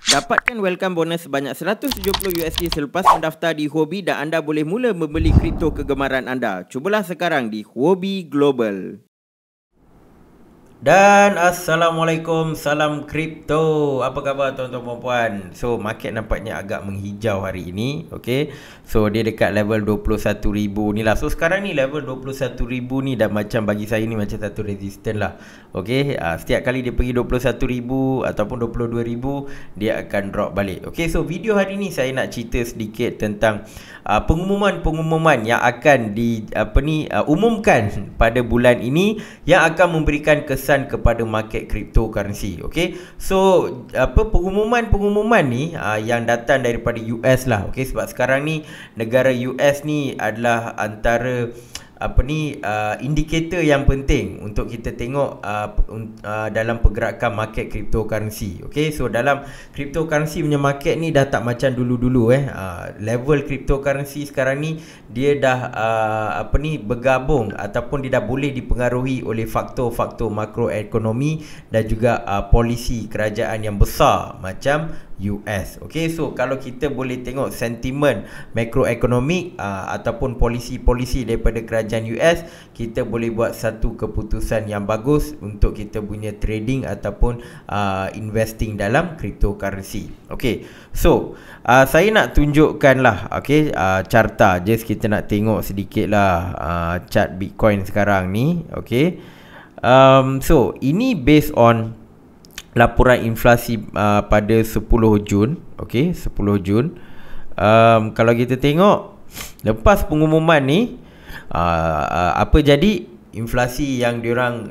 Dapatkan welcome bonus sebanyak 170 USD selepas mendaftar di Huobi dan anda boleh mula membeli kripto kegemaran anda. Cubalah sekarang di Huobi Global. Dan Assalamualaikum, salam kripto. Apa khabar tuan-tuan dan puan? So market nampaknya agak menghijau hari ini. Okay, so dia dekat level 21,000 ni lah. So sekarang ni level 21,000 ni dah macam, bagi saya ni macam satu resistance lah. Okay, setiap kali dia pergi 21,000 ataupun 22,000 dia akan drop balik. Okay, so video hari ni saya nak cerita sedikit tentang pengumuman-pengumuman yang akan umumkan pada bulan ini yang akan memberikan kesan kepada market cryptocurrency. Okay, so pengumuman-pengumuman ni yang datang daripada US lah. Okay, sebab sekarang ni negara US ni adalah antara indikator yang penting untuk kita tengok dalam pergerakan market cryptocurrency. Okay, so dalam cryptocurrency punya market ni dah tak macam dulu-dulu level cryptocurrency sekarang ni dia dah bergabung ataupun dia dah boleh dipengaruhi oleh faktor-faktor makroekonomi dan juga polisi kerajaan yang besar macam US. Okay, so kalau kita boleh tengok sentimen makroekonomik ataupun polisi-polisi daripada kerajaan US, kita boleh buat satu keputusan yang bagus untuk kita punya trading ataupun investing dalam cryptocurrency. Okay, so saya nak tunjukkan lah, okay, carta. Just kita nak tengok sedikit lah chart Bitcoin sekarang ni. Okay, so ini based on laporan inflasi pada 10 Jun. Okay, 10 Jun. Kalau kita tengok lepas pengumuman ni, apa jadi inflasi yang diorang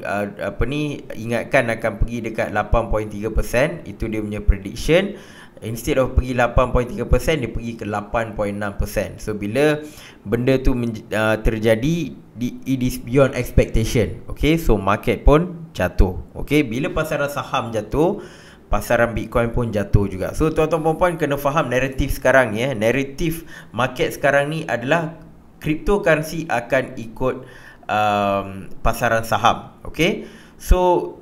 ingatkan akan pergi dekat 8.3%. Itu dia punya prediction. Instead of pergi 8.3%, dia pergi ke 8.6%. So bila benda tu terjadi, it is beyond expectation. Okay, so market pun jatuh. Okay, bila pasaran saham jatuh, pasaran Bitcoin pun jatuh juga. So tuan-tuan dan puan kena faham naratif sekarang ni. Naratif market sekarang ni adalah cryptocurrency akan ikut pasaran saham. Okay, so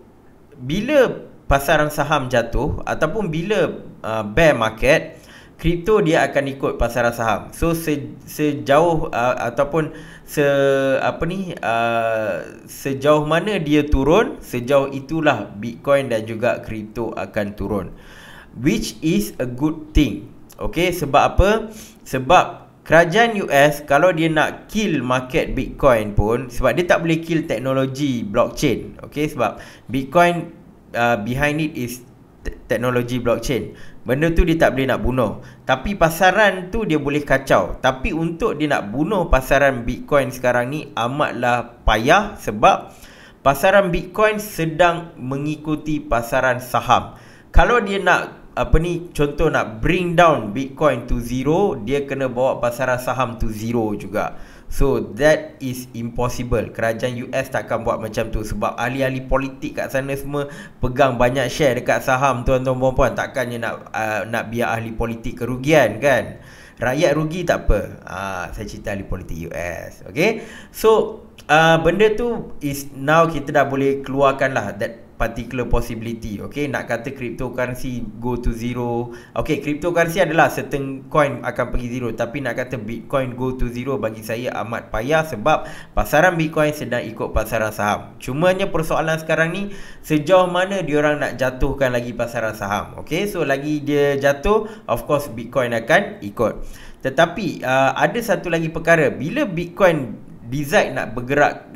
bila pasaran saham jatuh ataupun bila bear market, kripto dia akan ikut pasaran saham. So sejauh ataupun sejauh mana dia turun, sejauh itulah Bitcoin dan juga kripto akan turun, which is a good thing. Okay, sebab apa? Sebab kerajaan US kalau dia nak kill market Bitcoin pun, sebab dia tak boleh kill teknologi blockchain. Okay, sebab Bitcoin behind it is teknologi blockchain. Benda tu dia tak boleh nak bunuh. Tapi pasaran tu dia boleh kacau. Tapi untuk dia nak bunuh pasaran Bitcoin sekarang ni amatlah payah, sebab pasaran Bitcoin sedang mengikuti pasaran saham. Kalau dia nak contoh nak bring down Bitcoin to zero, dia kena bawa pasaran saham to zero juga. So that is impossible. Kerajaan US takkan buat macam tu, sebab ahli-ahli politik kat sana semua pegang banyak share dekat saham. Tuan-tuan dan puan, takkannya nak biar ahli politik kerugian kan? Rakyat rugi tak apa. Saya cerita ahli politik US. Okay, so benda tu is now kita dah boleh keluarkan lah that particular possibility. Okay, nak kata cryptocurrency go to zero, okay, cryptocurrency adalah certain coin akan pergi zero, tapi nak kata Bitcoin go to zero bagi saya amat payah, sebab pasaran Bitcoin sedang ikut pasaran saham. Cumanya persoalan sekarang ni, sejauh mana diorang nak jatuhkan lagi pasaran saham. Okay, so lagi dia jatuh, of course Bitcoin akan ikut. Tetapi ada satu lagi perkara, bila Bitcoin decide nak bergerak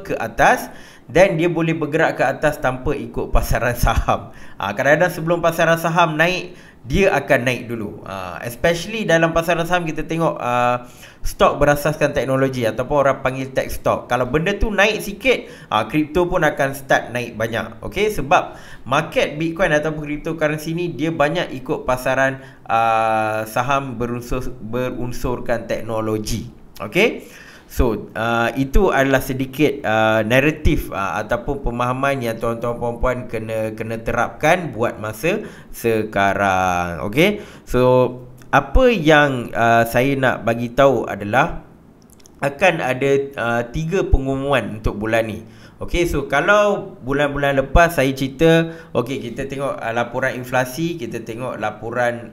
ke atas, dan dia boleh bergerak ke atas tanpa ikut pasaran saham. Kadang-kadang sebelum pasaran saham naik, dia akan naik dulu. Especially dalam pasaran saham kita tengok stok berasaskan teknologi ataupun orang panggil tech stock. Kalau benda tu naik sikit, kripto pun akan start naik banyak. Okay, sebab market Bitcoin ataupun cryptocurrency ni dia banyak ikut pasaran saham berunsurkan teknologi. Okay, so itu adalah sedikit naratif ataupun pemahaman yang tuan-tuan puan-puan kena terapkan buat masa sekarang. Okey, so apa yang saya nak bagi tahu adalah akan ada 3 pengumuman untuk bulan ni. Okey, so kalau bulan-bulan lepas saya cerita, okey, kita tengok laporan inflasi, kita tengok laporan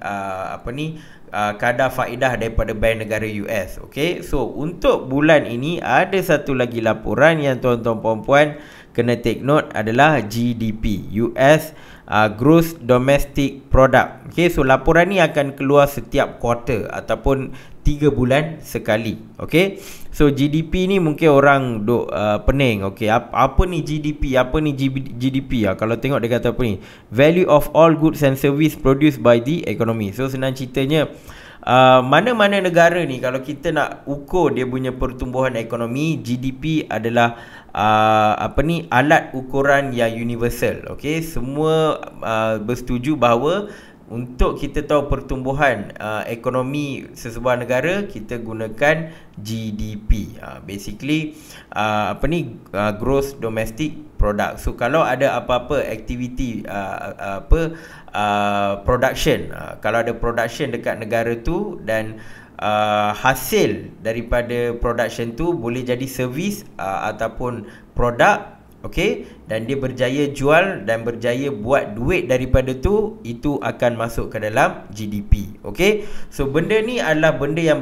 kadar faedah daripada Bank Negara US. Okey, so untuk bulan ini ada satu lagi laporan yang tuan-tuan puan-puan kena take note adalah GDP, US Gross Domestic Product. Okey, so laporan ni akan keluar setiap quarter ataupun 3 bulan sekali. Okey, so GDP ni mungkin orang duk pening. Okey, apa ni GDP? Apa ni GDP? Kalau tengok dia kata apa ni? Value of all goods and service produced by the economy. So senang ceritanya, mana-mana negara ni kalau kita nak ukur dia punya pertumbuhan ekonomi, GDP adalah alat ukuran yang universal. Okey, semua bersetuju bahawa untuk kita tahu pertumbuhan ekonomi sesebuah negara, kita gunakan GDP. Basically Gross Domestic Product. So kalau ada apa-apa aktiviti production, kalau ada production dekat negara tu dan hasil daripada production tu boleh jadi servis ataupun produk, okey, dan dia berjaya jual dan berjaya buat duit daripada tu, itu akan masuk ke dalam GDP. Okey, so benda ni adalah benda yang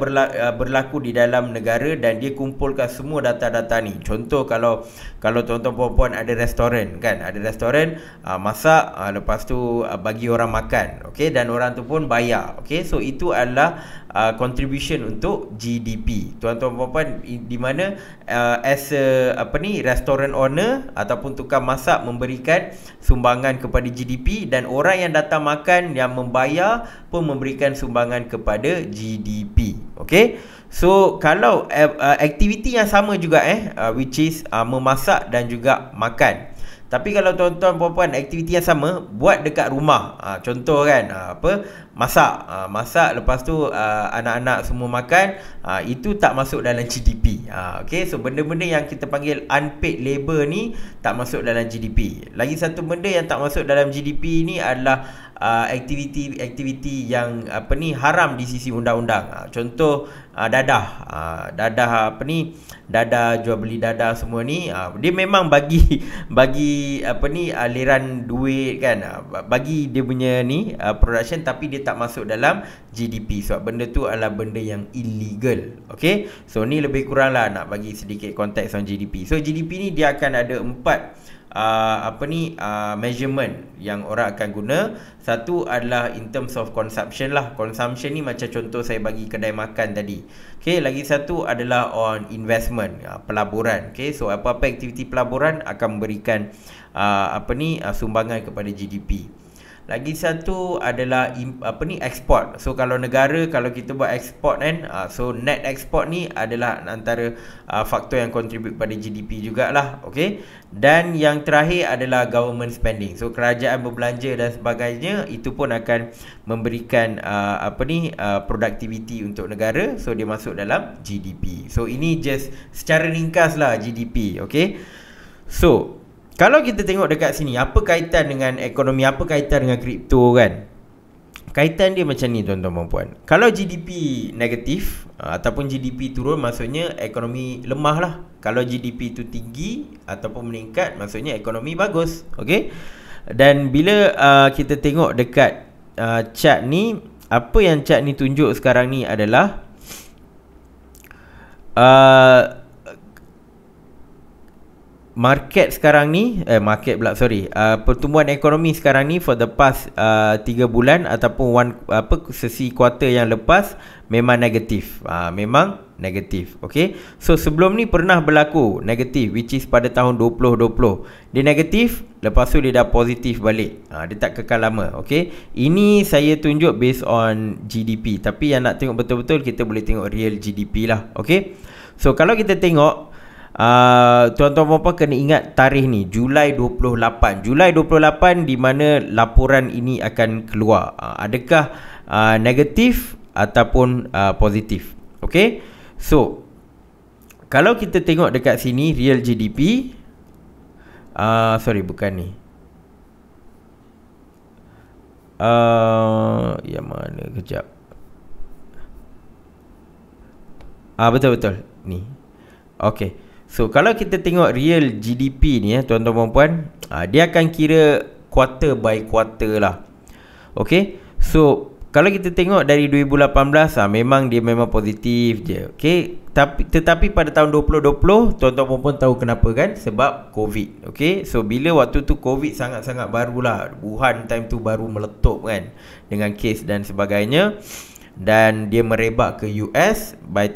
berlaku di dalam negara dan dia kumpulkan semua data-data ni. Contoh kalau tuan-tuan puan-puan ada restoran kan, ada restoran masak, lepas tu bagi orang makan, okey, dan orang tu pun bayar. Okey, so itu adalah contribution untuk GDP. Tuan-tuan puan-puan di mana as a restoran owner ataupun tukang masak memberikan sumbangan kepada GDP, dan orang yang datang makan yang membayar pun memberikan sumbangan kepada GDP. Okey, so kalau aktiviti yang sama juga which is memasak dan juga makan. Tapi kalau tuan-tuan puan-puan aktiviti yang sama buat dekat rumah, contoh kan, masak lepas tu anak-anak semua makan, itu tak masuk dalam GDP. Okey, so benda-benda yang kita panggil unpaid labor ni tak masuk dalam GDP. Lagi satu benda yang tak masuk dalam GDP ni adalah aktiviti yang haram di sisi undang-undang. Contoh dadah jual beli dadah semua ni, dia memang bagi aliran duit kan, bagi dia punya ni production, tapi dia tak masuk dalam GDP sebab benda tu adalah benda yang illegal. Okey, so ni lebih kurang lah nak bagi sedikit konteks on GDP. So GDP ni dia akan ada 4 measurement yang orang akan guna. Satu adalah in terms of consumption lah. Consumption ni macam contoh saya bagi kedai makan tadi. Okay, lagi satu adalah on investment, pelaburan. Okay, so apa-apa aktiviti pelaburan akan memberikan sumbangan kepada GDP. Lagi satu adalah export. So kalau negara, kalau kita buat export kan, so net export ni adalah antara faktor yang contribute pada GDP jugalah. Okay, dan yang terakhir adalah government spending. So kerajaan berbelanja dan sebagainya, itu pun akan memberikan productivity untuk negara. So dia masuk dalam GDP. So ini just secara ringkas lah GDP. Okay, so kalau kita tengok dekat sini, apa kaitan dengan ekonomi, apa kaitan dengan kripto kan? Kaitan dia macam ni tuan-tuan dan puan. Kalau GDP negatif ataupun GDP turun, maksudnya ekonomi lemah lah. Kalau GDP tu tinggi ataupun meningkat, maksudnya ekonomi bagus. Okay? Dan bila kita tengok dekat chart ni, apa yang chart ni tunjuk sekarang ni adalah market sekarang ni pertumbuhan ekonomi sekarang ni for the past 3 bulan ataupun sesi kuartal yang lepas memang negatif. Memang negatif. Okay, so sebelum ni pernah berlaku negatif, which is pada tahun 2020 dia negatif, lepas tu dia dah positif balik. Dia tak kekal lama. Okay, ini saya tunjuk based on GDP, tapi yang nak tengok betul-betul kita boleh tengok real GDP lah. Okay, so kalau kita tengok tuan-tuan puan-puan kena ingat tarikh ni, Julai 28 di mana laporan ini akan keluar. Adakah negatif ataupun positif? Okay, so kalau kita tengok dekat sini real GDP, bukan ni, yang mana, kejap. Betul-betul ni. Okay, So kalau kita tengok real GDP ni tuan-tuan puan, dia akan kira quarter by quarter lah. Okay, so kalau kita tengok dari 2018 memang dia memang positif je. Okay, tetapi pada tahun 2020 tuan-tuan pun tahu kenapa kan? Sebab COVID. Okay, so bila waktu tu COVID sangat-sangat barulah, Wuhan time tu baru meletup kan, dengan kes dan sebagainya, dan dia merebak ke US. By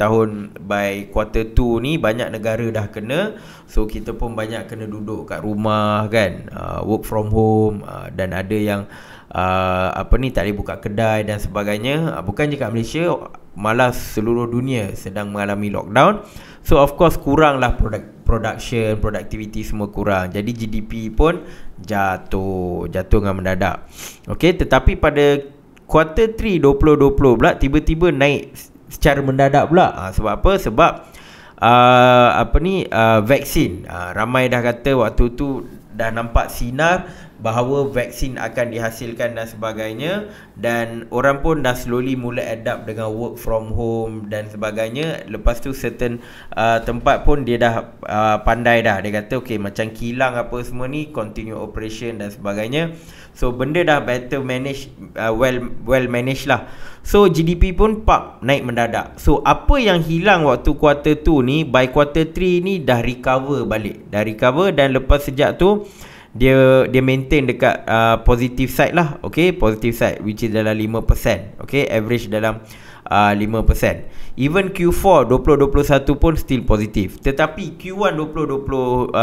quarter 2 ni banyak negara dah kena. So kita pun banyak kena duduk kat rumah kan, work from home, dan ada yang tak boleh buka kedai dan sebagainya. Bukan je kat Malaysia, malah seluruh dunia sedang mengalami lockdown. So of course kuranglah production, productivity semua kurang. Jadi GDP pun jatuh dengan mendadak. Okay, tetapi pada quarter 3 2020 pula tiba-tiba naik secara mendadak pula. Sebab apa? Sebab vaksin. Ramai dah kata waktu tu dah nampak sinar bahawa vaksin akan dihasilkan dan sebagainya, dan orang pun dah slowly mula adapt dengan work from home dan sebagainya. Lepas tu certain tempat pun dia dah pandai dah. Dia kata okay, macam kilang apa semua ni continue operation dan sebagainya. So benda dah better manage, well managed lah. So GDP pun naik mendadak. So apa yang hilang waktu quarter 2 ni, by quarter 3 ni dah recover balik. Dan lepas sejak tu dia maintain dekat positive side lah. Okay, positive side which is dalam 5%. Okay, average dalam 5%. Even Q4 2021 pun still positif. Tetapi Q1 2022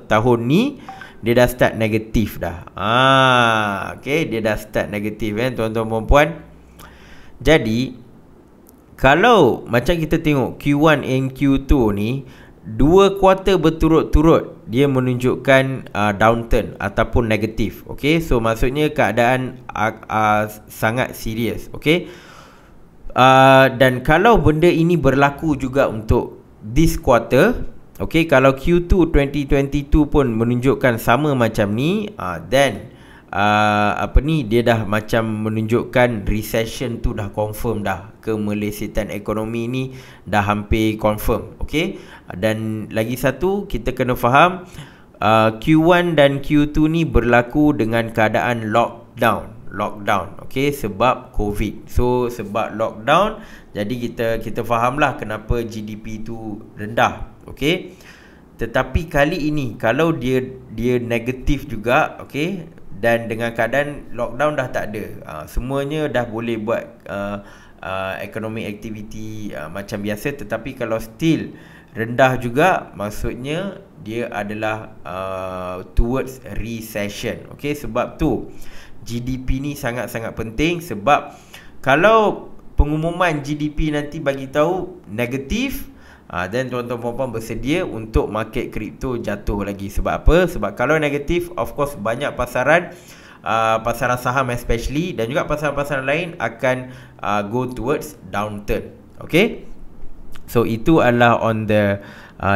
tahun ni dia dah start negatif dah. Okay, dia dah start negatif tuan-tuan dan puan. Jadi kalau macam kita tengok Q1 and Q2 ni, 2 kuartal berturut-turut dia menunjukkan downturn ataupun negatif. Okay, so maksudnya keadaan sangat serius. Okay, dan kalau benda ini berlaku juga untuk this quarter, okay, kalau Q2 2022 pun menunjukkan sama macam ni, then dia dah macam menunjukkan recession tu dah confirm dah, kemelesitan ekonomi ni dah hampir confirm. Okay, dan lagi satu kita kena faham, Q1 dan Q2 ni berlaku dengan keadaan lockdown. Okay, sebab COVID. So sebab lockdown, jadi kita fahamlah kenapa GDP tu rendah. Okay, tetapi kali ini kalau dia negatif juga, okay, dan dengan keadaan lockdown dah tak ada, semuanya dah boleh buat economic activity macam biasa, tetapi kalau still rendah juga, maksudnya dia adalah towards recession. Okay, sebab tu GDP ni sangat-sangat penting. Sebab kalau pengumuman GDP nanti bagi tahu negatif, dan tuan-tuan puan-puan bersedia untuk market kripto jatuh lagi. Sebab apa? Sebab kalau negatif, of course banyak pasaran saham especially, dan juga pasaran-pasaran lain akan go towards downturn. Okay, so itu adalah on the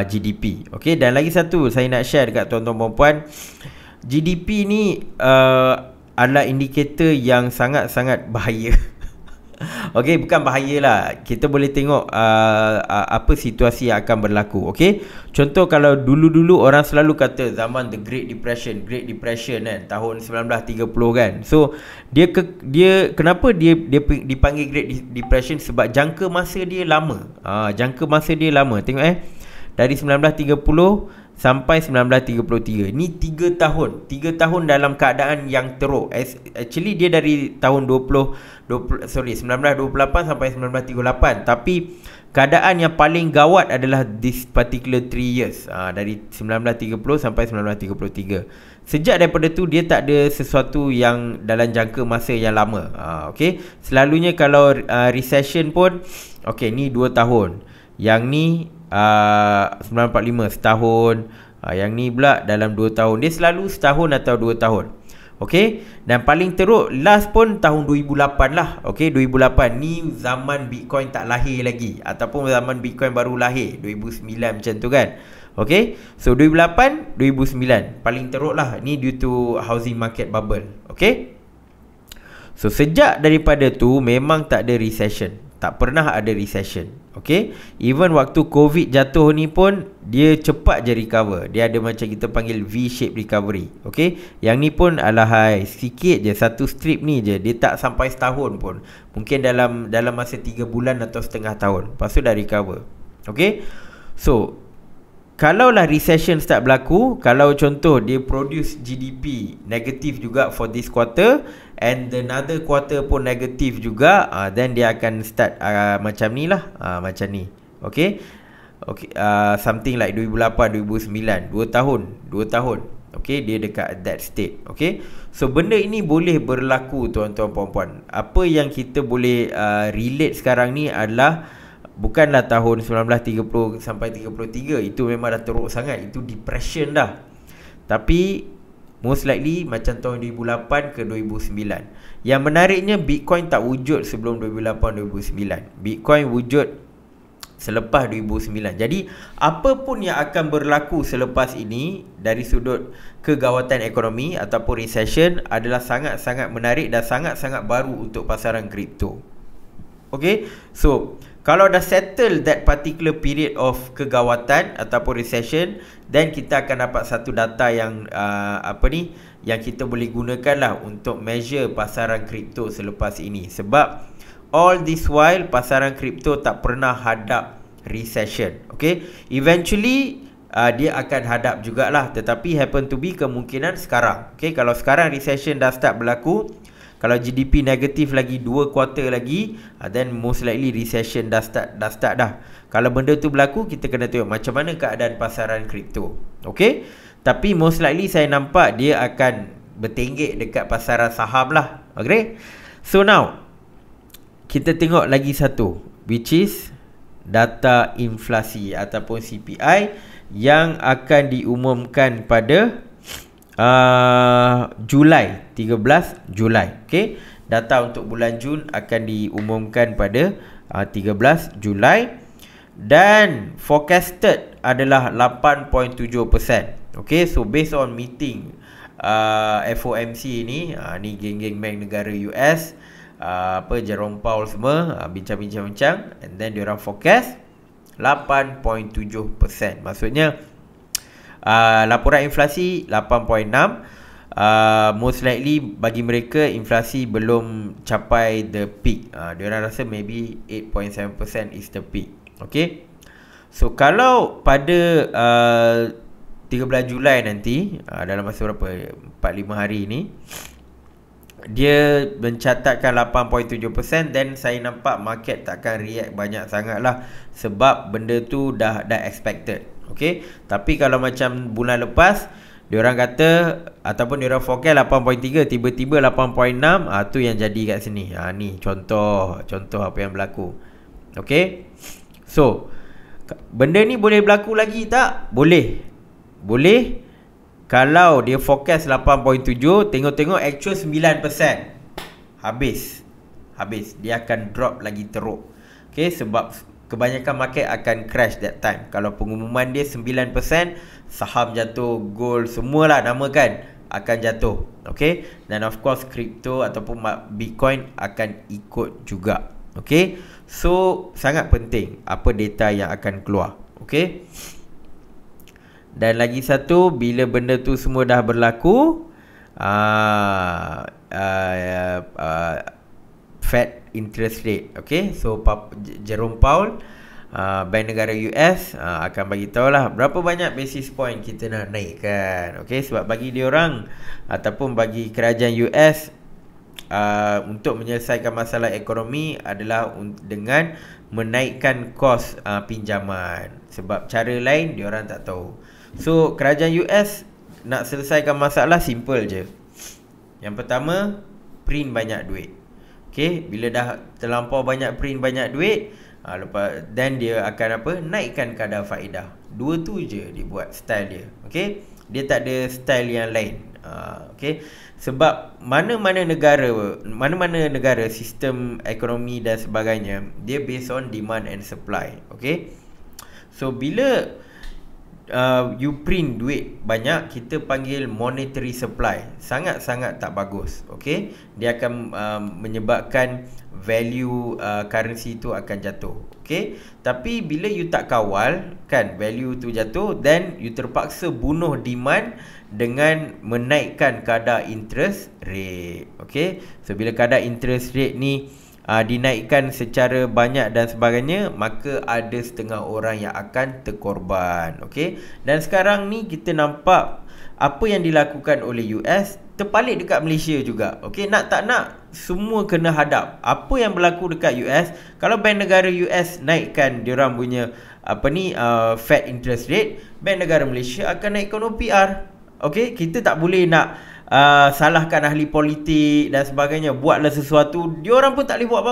GDP. Okay, dan lagi satu saya nak share dekat tuan-tuan puan-puan, GDP ni adalah indikator yang sangat-sangat bahaya. Okay, bukan bahaya lah, kita boleh tengok apa situasi yang akan berlaku. Okay, contoh kalau dulu-dulu orang selalu kata zaman the Great Depression kan, tahun 1930 kan. So dia kenapa dia dipanggil Great Depression? Sebab jangka masa dia lama. Tengok dari 1930 sampai 1933. Ni 3 tahun. 3 tahun dalam keadaan yang teruk. Actually dia dari tahun 1928 sampai 1938. Tapi keadaan yang paling gawat adalah this particular 3 years. Dari 1930 sampai 1933. Sejak daripada tu dia tak ada sesuatu yang dalam jangka masa yang lama. Okay, selalunya kalau recession pun, okay, ni 2 tahun. Yang ni 1945 setahun, yang ni pula dalam 2 tahun. Dia selalu setahun atau 2 tahun. Okay, dan paling teruk last pun tahun 2008 lah. Okay, 2008 ni zaman Bitcoin tak lahir lagi, ataupun zaman Bitcoin baru lahir 2009 macam tu kan. Okay, so 2008 2009 paling teruk lah. Ni due to housing market bubble. Okay, so sejak daripada tu memang tak ada recession, tak pernah ada recession. Okay, even waktu COVID jatuh ni pun dia cepat je recover. Dia ada macam kita panggil V-shape recovery. Okay, yang ni pun alahai sikit je, satu strip ni je, dia tak sampai setahun pun. Mungkin dalam masa 3 bulan atau setengah tahun, lepas tu dah recover. Okay, so kalaulah recession start berlaku, kalau contoh dia produce GDP negatif juga for this quarter and another quarter pun negatif juga, then dia akan start macam ni lah, macam ni. Okay, something like 2008, 2009, 2 tahun. Okay, dia dekat that state. Okay, so benda ini boleh berlaku tuan-tuan puan-puan. Apa yang kita boleh relate sekarang ni adalah bukanlah tahun 1930 sampai 33, itu memang dah teruk sangat, itu depression dah. Tapi most likely macam tahun 2008 ke 2009. Yang menariknya, Bitcoin tak wujud sebelum 2008-2009. Bitcoin wujud selepas 2009. Jadi apa pun yang akan berlaku selepas ini dari sudut kegawatan ekonomi ataupun recession adalah sangat-sangat menarik dan sangat-sangat baru untuk pasaran kripto. Okay, so kalau dah settle that particular period of kegawatan ataupun recession, then kita akan dapat satu data yang yang kita boleh gunakan lah untuk measure pasaran kripto selepas ini. Sebab all this while pasaran kripto tak pernah hadap recession. Okay, eventually dia akan hadap jugalah, tetapi happen to be kemungkinan sekarang. Okay, kalau sekarang recession dah start berlaku, kalau GDP negatif lagi 2 quarter lagi, then most likely recession dah start dah. Kalau benda tu berlaku, kita kena tengok macam mana keadaan pasaran kripto. Okay, tapi most likely saya nampak dia akan bertenggek dekat pasaran saham lah. Okay, so now kita tengok lagi satu, which is data inflasi ataupun CPI yang akan diumumkan pada Julai, 13 Julai. Okay, data untuk bulan Jun akan diumumkan pada 13 Julai dan forecasted adalah 8.7%. Okay, so based on meeting FOMC ni, ni geng-geng bank negara US, Jerome Powell semua bincang-bincang, and then diorang forecast 8.7%. Maksudnya laporan inflasi 8.6. Most likely bagi mereka inflasi belum capai the peak. Diorang rasa maybe 8.7% is the peak. Okay, so kalau pada 13 Julai nanti, dalam masa berapa, 4-5 hari ni, dia mencatatkan 8.7%, then saya nampak market takkan react banyak sangat lah, sebab benda tu dah expected. Okay, tapi kalau macam bulan lepas, diorang kata ataupun diorang forecast 8.3, tiba-tiba 8.6, tu yang jadi kat sini. Ni contoh apa yang berlaku. Okay, so benda ni boleh berlaku lagi tak? Boleh. Kalau dia forecast 8.7, tengok-tengok actual 9%, habis dia akan drop lagi teruk. Okay, sebab kebanyakan market akan crash that time. Kalau pengumuman dia 9%, saham jatuh, gold, semualah namakan akan jatuh. Okay, dan of course crypto ataupun Bitcoin akan ikut juga. Okay, so sangat penting apa data yang akan keluar. Okay, dan lagi satu, bila benda tu semua dah berlaku, Fed interest rate. Okay, so Jerome Powell, Bank Negara US, akan bagi tahu lah berapa banyak basis point kita nak naikkan. Okay, sebab bagi diorang ataupun bagi kerajaan US, untuk menyelesaikan masalah ekonomi adalah dengan menaikkan kos pinjaman. Sebab cara lain diorang tak tahu. So kerajaan US nak selesaikan masalah simple je. Yang pertama, print banyak duit. Okay, bila dah terlampau banyak print banyak duit, lepas then dia akan naikkan kadar faedah. Dua tu je dia buat style dia. Okay, dia tak ada style yang lain. Okay, sebab mana-mana negara sistem ekonomi dan sebagainya, dia based on demand and supply. Okay, so bila you print duit banyak, kita panggil monetary supply. Sangat-sangat tak bagus. Okay, dia akan menyebabkan value currency tu akan jatuh. Okay, tapi bila you tak kawal kan value tu jatuh, then you terpaksa bunuh demand dengan menaikkan kadar interest rate. Okay, so bila kadar interest rate ni dinaikkan secara banyak dan sebagainya, maka ada setengah orang yang akan terkorban. Okay, dan sekarang ni kita nampak apa yang dilakukan oleh US terpalit dekat Malaysia juga. Okay, nak tak nak semua kena hadap apa yang berlaku dekat US. Kalau bank negara US naikkan diorang punya Fed interest rate, bank negara Malaysia akan naikkan OPR. Okay, kita tak boleh nak salahkan ahli politik dan sebagainya. Buatlah sesuatu, diorang pun tak boleh buat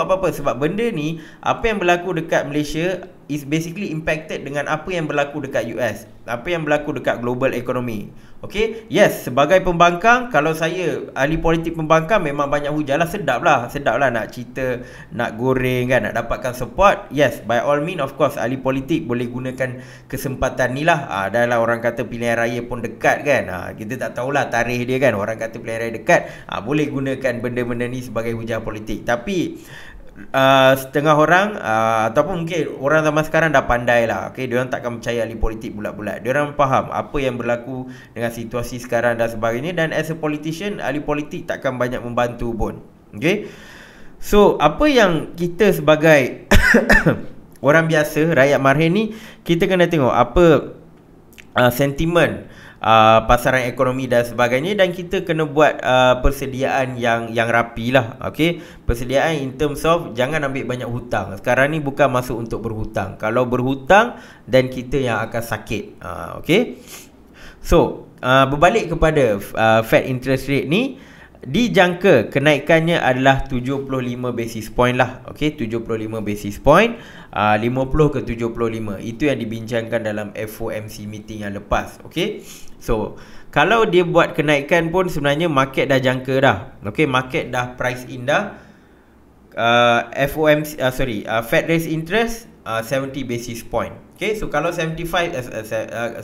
apa-apa. Sebab benda ni, apa yang berlaku dekat Malaysia is basically impacted dengan apa yang berlaku dekat US, apa yang berlaku dekat global economy. Okay, yes, sebagai pembangkang, kalau saya ahli politik pembangkang, memang banyak hujah lah. Sedap lah nak cerita, nak goreng kan, nak dapatkan support. Yes, by all means, of course, ahli politik boleh gunakan kesempatan ni lah. Dah lah orang kata pilihan raya pun dekat kan. Kita tak tahulah tarikh dia kan. Orang kata pilihan raya dekat, boleh gunakan benda-benda ni sebagai hujah politik. Tapi setengah orang ataupun mungkin orang zaman sekarang dah pandai lah. Okay, diorang takkan percaya ahli politik bulat-bulat. Diorang faham apa yang berlaku dengan situasi sekarang dan sebagainya. Dan as a politician, ahli politik takkan banyak membantu pun. Okay, so apa yang kita sebagai orang biasa, rakyat marhen ni, kita kena tengok apa sentimen pasaran ekonomi dan sebagainya, dan kita kena buat persediaan yang rapi lah. Okay, persediaan in terms of jangan ambil banyak hutang. Sekarang ni bukan masa untuk berhutang. Kalau berhutang, dan kita yang akan sakit. Okay, so berbalik kepada Fed interest rate ni, dijangka kenaikannya adalah 75 basis point lah. Okay, 75 basis point, 50 ke 75. Itu yang dibincangkan dalam FOMC meeting yang lepas. Okay, so kalau dia buat kenaikan pun sebenarnya market dah jangka dah. Okay, market dah price in dah. Fed raise interest 70 basis point. Okay, so kalau 75 75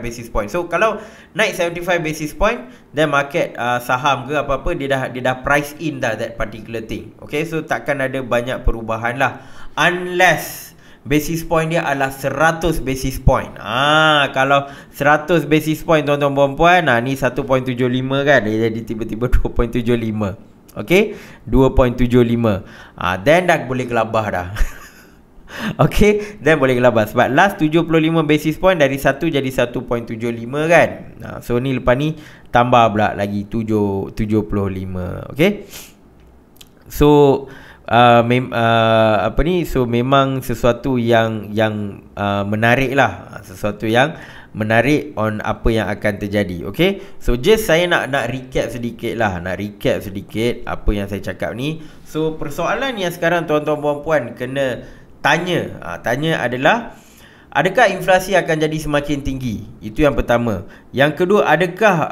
basis point. So kalau naik 75 basis point, then market saham ke apa-apa, dia dah price in dah that particular thing. Okay, so takkan ada banyak perubahan lah, unless basis point dia adalah 100 basis point. Kalau 100 basis point tuan-tuan puan-puan, ni 1.75 kan, dia jadi tiba-tiba 2.75. Okay, 2.75. Then dah boleh gelabah dah. Okay, then boleh gelabah. Sebab last 75 basis point dari 1 jadi 1.75 kan. So ni lepas ni tambah pula lagi 75. Okay, so so memang sesuatu yang menarik lah. Sesuatu yang menarik on apa yang akan terjadi. Okay, so just saya nak recap sedikit lah. Nak recap sedikit apa yang saya cakap ni. So persoalan yang sekarang tuan-tuan puan-puan kena tanya adalah, adakah inflasi akan jadi semakin tinggi? Itu yang pertama. Yang kedua, adakah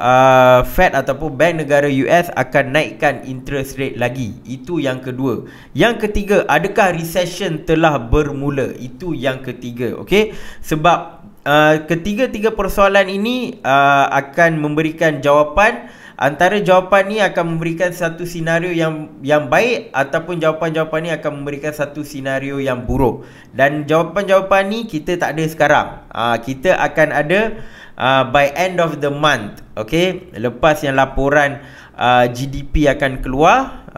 Fed ataupun bank negara US akan naikkan interest rate lagi? Itu yang kedua. Yang ketiga, adakah recession telah bermula? Itu yang ketiga. Okay, sebab ketiga-tiga persoalan ini akan memberikan jawapan. Antara jawapan ni akan memberikan satu senario yang baik, ataupun jawapan-jawapan ni akan memberikan satu senario yang buruk. Dan jawapan-jawapan ni kita tak ada sekarang. Kita akan ada by end of the month. Okay, lepas yang laporan GDP akan keluar,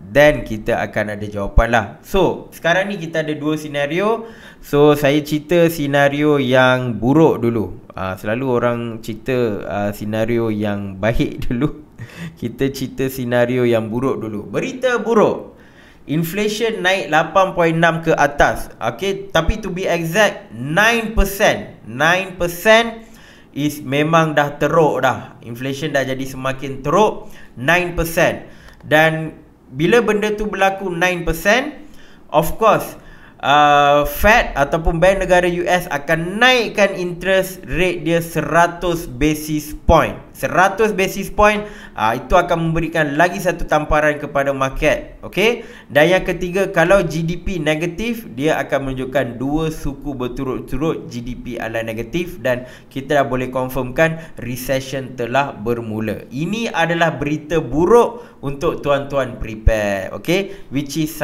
then kita akan ada jawapan lah. So sekarang ni kita ada dua senario. So saya cerita senario yang buruk dulu. Selalu orang cerita senario yang baik dulu. Kita cerita senario yang buruk dulu. Berita buruk, inflation naik 8.6 ke atas. Okay, tapi to be exact 9% is memang dah teruk dah. Inflation dah jadi semakin teruk, 9%. Dan bila benda tu berlaku 9%, of course Fed ataupun Bank Negara US akan naikkan interest rate dia 100 basis point. 100 basis point, itu akan memberikan lagi satu tamparan kepada market. Okey. Dan yang ketiga, kalau GDP negatif, dia akan menunjukkan 2 suku berturut-turut GDP adalah negatif dan kita dah boleh confirmkan recession telah bermula. Ini adalah berita buruk untuk tuan-tuan prepare. Okey, which is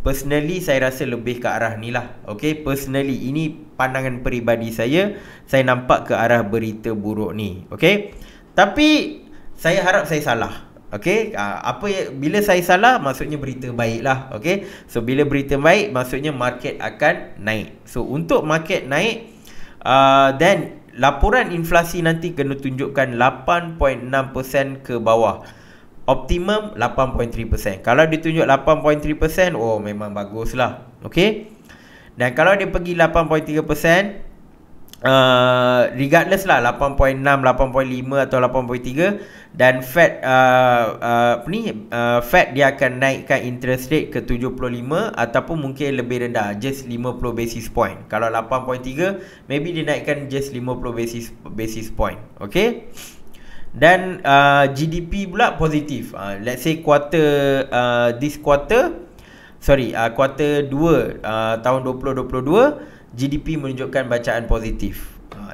personally saya rasa lebih ke arah ni lah. Okay, personally ini pandangan peribadi saya nampak ke arah berita buruk ni. Okay, tapi saya harap saya salah. Okay, bila saya salah maksudnya berita baik lah. Okay, so bila berita baik maksudnya market akan naik. So untuk market naik, then laporan inflasi nanti kena tunjukkan 8.6% ke bawah. Optimum 8.3%. Kalau ditunjuk 8.3%, oh memang baguslah. Okey. Dan kalau dia pergi 8.3%, regardless lah 8.6, 8.5 atau 8.3, dan Fed Fed dia akan naikkan interest rate ke 75 ataupun mungkin lebih rendah, just 50 basis point. Kalau 8.3, maybe dia naikkan just 50 basis point. Okey. Dan GDP pula positif. Let's say quarter 2 tahun 2022, GDP menunjukkan bacaan positif.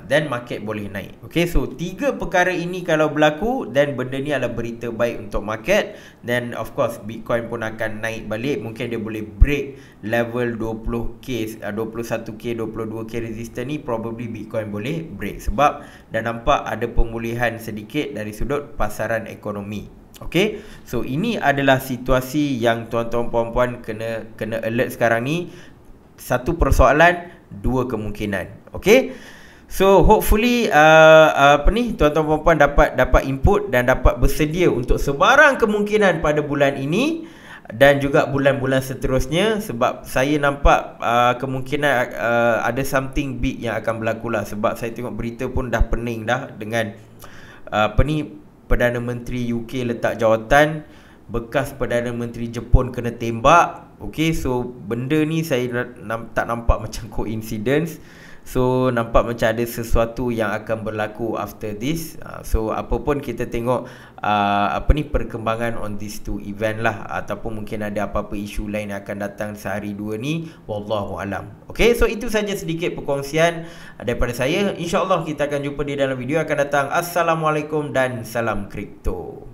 Then market boleh naik. Okay, so 3 perkara ini kalau berlaku, then benda ni adalah berita baik untuk market. Then of course Bitcoin pun akan naik balik. Mungkin dia boleh break level 20k, 21k, 22k resistance ni. Probably Bitcoin boleh break sebab dah nampak ada pemulihan sedikit dari sudut pasaran ekonomi. Okay, so ini adalah situasi yang tuan-tuan puan-puan kena alert sekarang ni. Satu persoalan, 2 kemungkinan. Okay, so hopefully tuan-tuan puan-puan dapat input dan dapat bersedia untuk sebarang kemungkinan pada bulan ini dan juga bulan-bulan seterusnya, sebab saya nampak kemungkinan ada something big yang akan berlaku lah. Sebab saya tengok berita pun dah pening dah dengan Perdana Menteri UK letak jawatan, bekas Perdana Menteri Jepun kena tembak. Okay, so benda ni saya tak nampak macam coincidence. So nampak macam ada sesuatu yang akan berlaku after this. So apa pun kita tengok perkembangan on these 2 event lah, ataupun mungkin ada apa-apa isu lain yang akan datang sehari 2 ni, wallahu alam. Okay, so itu saja sedikit perkongsian daripada saya. InsyaAllah kita akan jumpa di dalam video akan datang. Assalamualaikum dan salam kripto.